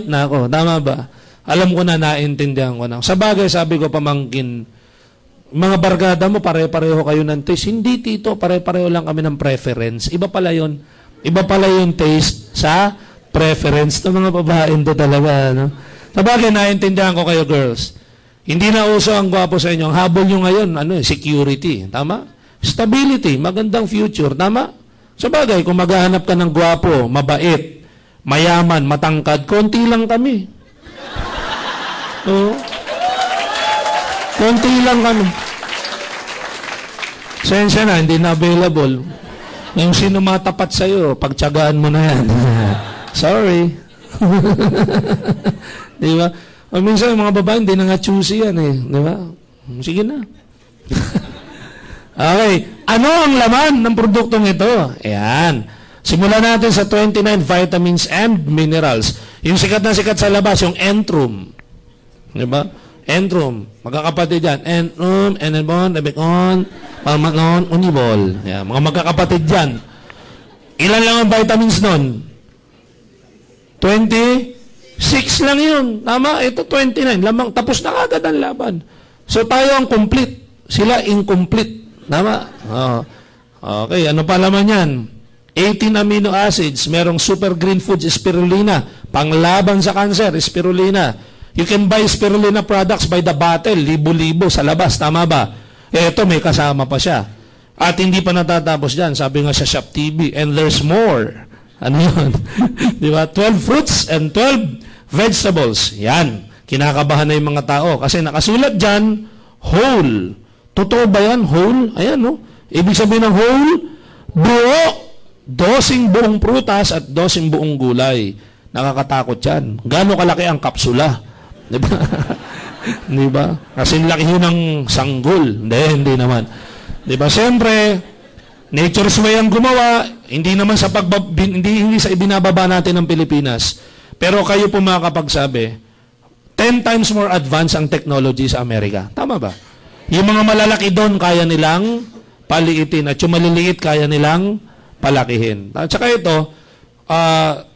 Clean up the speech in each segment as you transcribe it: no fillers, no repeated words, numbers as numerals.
na ako. Tama ba? Alam ko na, naintindihan ko na. Sa bagay, sabi ko, pamangkin, mga barkada mo, pare-pareho kayo ng taste. Hindi, tito, pare-pareho lang kami ng preference. Iba pala yun. Iba pala yung taste sa preference ng mga babaeng to talaga. No? Sa bagay, naintindihan ko kayo, girls. Hindi na uso ang gwapo sa inyo. Ang habol nyo ngayon, security. Tama? Stability, magandang future. Tama? Sa bagay, kung maghahanap ka ng gwapo, mabait, mayaman, matangkad, konti lang kami. Konti lang kami. Sensya na, hindi na available. Yung sino matapat sa'yo, pagtsagaan mo na yan. Sorry. Di ba? O minsan, yung mga babae, hindi na nga choosy yan eh. Di ba? Sige na. Okay. Ano ang laman ng produktong ito? Ayan. Simulan natin sa 29 vitamins and minerals. Yung sikat na sikat sa labas, yung Entrum. Diba? Entrum. Magkakapatid yan. Entrum, Enelbon, Rebecon, Palmaton, Unibol. Yan. Mga magkakapatid yan. Ilan lang ang vitamins nun? 26 lang yun. Tama? Ito 29. Lamang. Tapos na agad ang laban. So tayo ang complete. Sila incomplete. Tama? Oh. Okay. Ano pa laman yan? 18 amino acids, merong super green foods, spirulina, panglaban sa cancer, spirulina. You can buy spirulina products by the bottle, libo-libo sa labas, tama ba? Ito, may kasama pa siya. At hindi pa natatapos dyan, sabi nga sa Shop TV, and there's more. Ano yun? Di ba? 12 fruits and 12 vegetables. Yan. Kinakabahan na yung mga tao. Kasi nakasulat dyan, whole. Totoo ba yan? Whole? Ayan, no? Ibig sabihin ng whole, buo. 12 buong prutas at 12 buong gulay. Nakakatakot yan. Gaano kalaki ang kapsula? Di ba? Di ba? Kasi laki yun ng sanggol. Hindi naman. Di ba? Siyempre, nature's way ang gumawa. Hindi naman sa hindi sa ibinababa natin ng Pilipinas. Pero kayo po makakapagsabi, 10 times more advanced ang technology sa Amerika. Tama ba? Yung mga malalaki doon, kaya nilang paliitin. At yung maliliit, kaya nilang palakihin. At saka ito,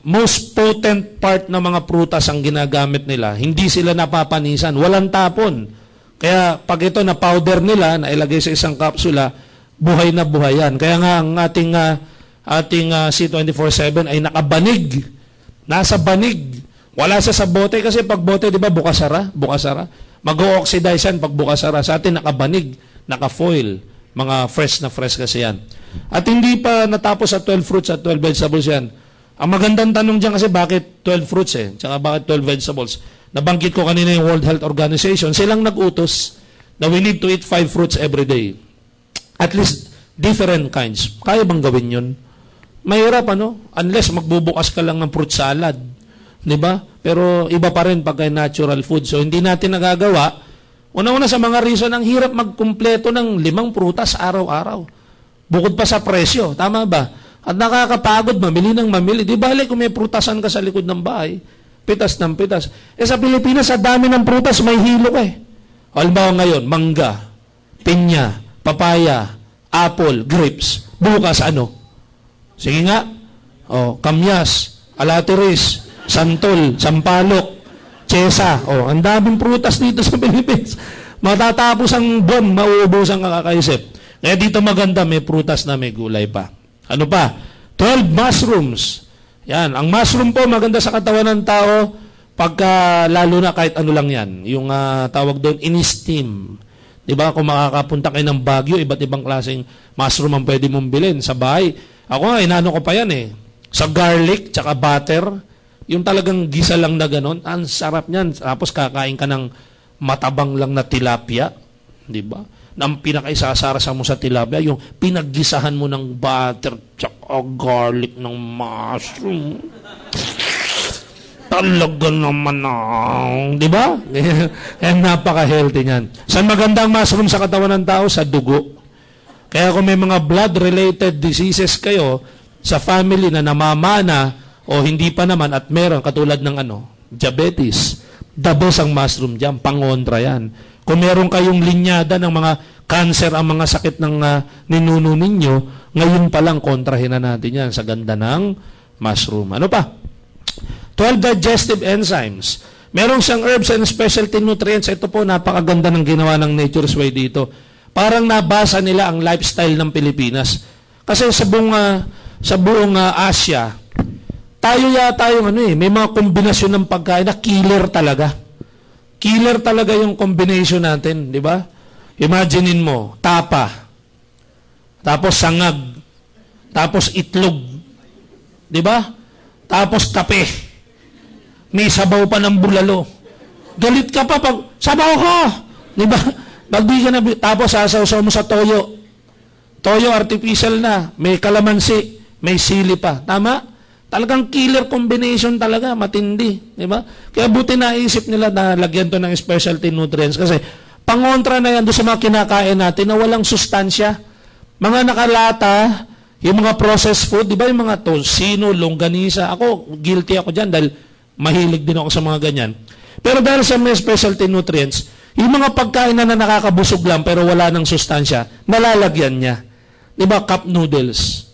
most potent part ng mga prutas ang ginagamit nila. Hindi sila napapanisan. Walang tapon. Kaya pag ito na powder nila, na ilagay sa isang kapsula, buhay na buhay yan. Kaya nga ang ating C24/7 ay nakabanig. Nasa banig. Wala sa bote. Kasi pag bote, di ba, bukasara? Mag-o-oxidize yan pag bukasara. Sa atin, nakabanig. Naka-foil. Mga fresh na fresh kasi yan. At hindi pa natapos sa 12 fruits at 12 vegetables yan. Ang magandang tanong dyan kasi bakit 12 fruits eh? Tsaka bakit 12 vegetables? Nabanggit ko kanina yung World Health Organization. Silang nag-utos na we need to eat 5 fruits every day. At least different kinds. Kaya bang gawin yun? Mahirap ano? Unless magbubukas ka lang ng fruit salad. Diba? Pero iba pa rin pagka natural food. So hindi natin nagagawa. Una-una sa mga reason, ang hirap magkumpleto ng 5 prutas araw-araw. Bukod pa sa presyo. Tama ba? At nakakapagod, mamili ng mamili. Di bale kung may prutasan ka sa likod ng bahay, pitas ng pitas. Sa Pilipinas, sa dami ng prutas, may hilo ka eh. Halimbawa ngayon, mangga, pinya, papaya, apple, grapes. Bukas ano? Sige nga. Kamyas, alatiris, santol, sampalok, Chesa. Ang daming prutas dito sa Pilipinas. Matatapos ang buwan, mauubos ang kakakaisip. Kaya dito maganda, may prutas na may gulay pa. Ano pa? 12 mushrooms. Yan. Ang mushroom po, maganda sa katawan ng tao, pagka lalo na kahit ano lang yan. Yung tawag doon, in-steam. Diba? Kung makakapunta kayo ng Baguio, iba't ibang klaseng mushroom ang pwede mong bilhin sa bahay. Ako nga, inano ko pa yan eh. Sa garlic, tsaka butter, yung talagang gisa lang na gano'n, ang sarap niyan. Tapos kakain ka ng matabang lang na tilapia, di ba? Na ang pinakaisasarasa mo sa tilapia, yung pinaggisahan mo ng butter, tsaka garlic ng mushroom. Talaga naman di ba? Napaka-healthy niyan. Saan magandang mushroom sa katawan ng tao? Sa dugo. Kaya kung may mga blood-related diseases kayo sa family na namamana, o hindi pa naman at meron katulad ng diabetes, the best ang mushroom dyan, pangontra yan. Kung meron kayong linyada ng mga cancer, ang mga sakit ng ninuno ninyo, ngayon pa lang kontrahin na natin yan sa ganda ng mushroom. Ano pa? 12 digestive enzymes. Meron siyang herbs and specialty nutrients. Ito po, napakaganda ng ginawa ng Nature's Way dito. Parang nabasa nila ang lifestyle ng Pilipinas. Kasi sa buong Asia, tayo yata yung may mga kombinasyon ng pagkain na killer talaga. Killer talaga yung combination natin, di ba? Imaginein mo, tapa, tapos sangag, tapos itlog, di ba? Tapos kape. May sabaw pa ng bulalo. Galit ka pa pag, sabaw ko! Di ba? Magbigyan na, tapos sasaw mo sa toyo. Toyo, artificial na. May kalamansi, may sili pa. Tama? Talagang killer combination talaga, matindi. Di ba? Kaya buti naisip nila na lagyan to ng specialty nutrients. Kasi pangontra na yan doon sa mga kinakain natin na walang sustansya. Mga nakalata, yung mga processed food, di ba yung mga tosino, longganisa. Ako, guilty ako dyan dahil mahilig din ako sa mga ganyan. Pero dahil sa may specialty nutrients, yung mga pagkain na nakakabusog lang pero wala ng sustansya, nalalagyan niya. Di ba? Cup noodles.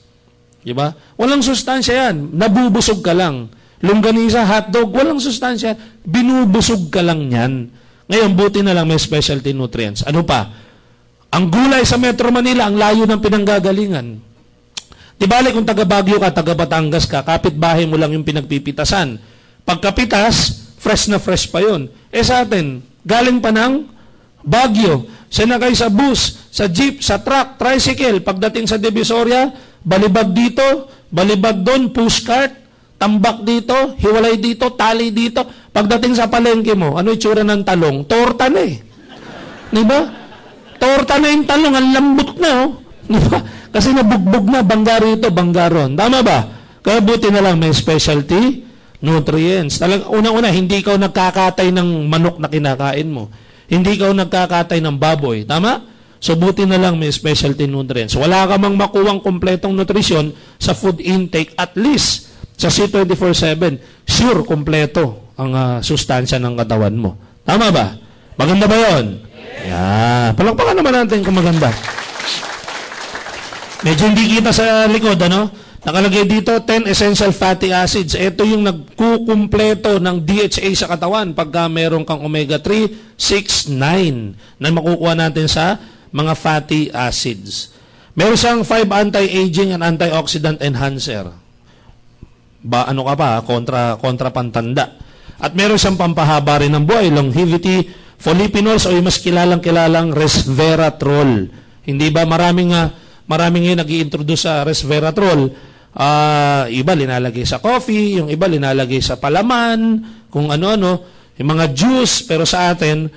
Di ba? Walang sustansya yan. Nabubusog ka lang. Longganisa, hotdog, walang sustansya. Binubusog ka lang yan. Ngayon, buti na lang may specialty nutrients. Ano pa? Ang gulay sa Metro Manila, ang layo ng pinanggagalingan. Di bali kung taga Baguio ka, taga Batangas ka, kapitbahay mo lang yung pinagpipitasan. Pagkapitas, fresh na fresh pa yun. Sa atin, galing pa ng Baguio. Sinakay sa bus, sa jeep, sa truck, tricycle. Pagdating sa Divisoria, balibag dito, balibag doon, pushcart, tambak dito, hiwalay dito, tali dito. Pagdating sa palengke mo, ano itsura ng talong? Torta na eh. Di ba? Torta na yung talong, ang lambot na oh. Di ba? Kasi nabugbog na, bangga rito, bangga ron. Tama ba? Kaya buti na lang may specialty nutrients. Talagang una-una, hindi ikaw nagkakatay ng manok na kinakain mo. Hindi ikaw nagkakatay ng baboy. Tama? So, buti na lang may specialty nutrients. Wala ka mang makuwang kompletong nutrisyon sa food intake, at least sa C24/7, sure, kompleto ang sustansya ng katawan mo. Tama ba? Maganda ba yun? Yeah. Palakpakan naman natin kung maganda. Medyo hindi kita sa likod, ano? Nakalagay dito, 10 essential fatty acids. Ito yung nagkukumpleto ng DHA sa katawan pagka meron kang omega-3, 6, 9 na makukuha natin sa mga fatty acids. Meron siyang 5 anti-aging and antioxidant enhancer. Ano ka pa? Kontra pantanda. At meron siyang pampahaba rin ng buhay, longevity, polyphenols o yung mas kilalang resveratrol. Hindi ba maraming ngayon nag-i-introduce sa resveratrol? Iba linalagay sa coffee, yung iba linalagay sa palaman, kung ano-ano, yung mga juice, pero sa atin,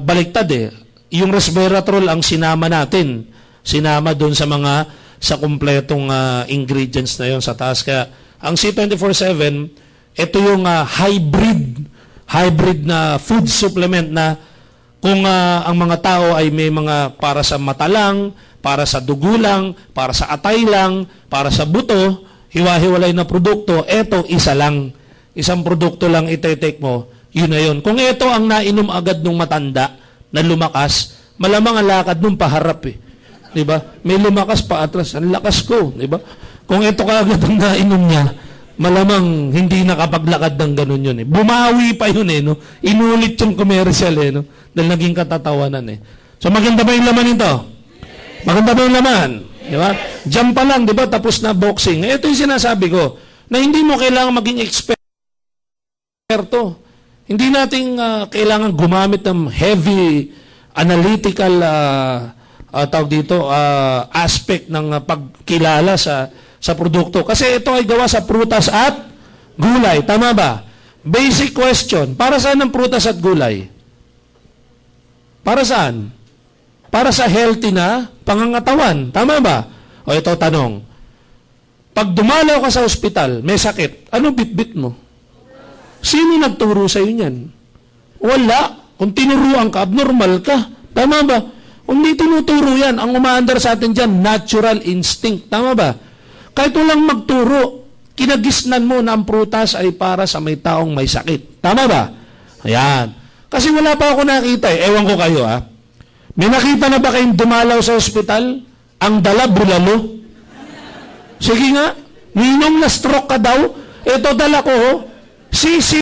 baliktad eh. Yung resveratrol ang sinama natin. Sinama doon sa kumpletong ingredients na yon sa taas. Kaya, ang C24/7, ito yung hybrid na food supplement na kung ang mga tao ay may mga para sa mata lang, para sa dugo lang, para sa atay lang, para sa buto, hiwa-hiwalay na produkto, eto isa lang. Isang produkto lang ite-take mo, yun na yun. Kung ito ang nainom agad ng matanda na lumakas, malamang ang lakad nung paharap eh. Diba? May lumakas pa atras, ang lakas ko. Diba? Kung ito kaagad ang nainom niya, malamang hindi nakapaglakad ng ganun yun eh. Bumawi pa yun eh. No? Inulit yung commercial eh. No? Dahil naging katatawanan eh. So maganda ba yung laman nito? Maganda ba yung laman? Di ba? Diyan pa lang, di ba? Tapos na boxing. Ito yung sinasabi ko, na hindi mo kailangan maging eksperto. Hindi natin kailangan gumamit ng heavy analytical aspect ng pagkilala sa produkto. Kasi ito ay gawa sa prutas at gulay. Tama ba? Basic question. Para saan ang prutas at gulay? Para saan? Para sa healthy na pangangatawan. Tama ba? O ito tanong. Pag dumalaw ka sa ospital, may sakit, ano bit-bit mo? Sino nagturo sa'yo niyan? Wala. Kung tinuruan ka, abnormal ka. Tama ba? Kung di tinuturo yan, ang umaandar sa atin dyan, natural instinct. Tama ba? Kahit walang magturo, kinagisnan mo na ang prutas ay para sa may taong may sakit. Tama ba? Ayan. Kasi wala pa ako nakita eh. Ewan ko kayo ha. May nakita na ba kayong dumalaw sa ospital? Ang dala bulalo? Sige nga, ninong na stroke ka daw, Ito dala ko, sisi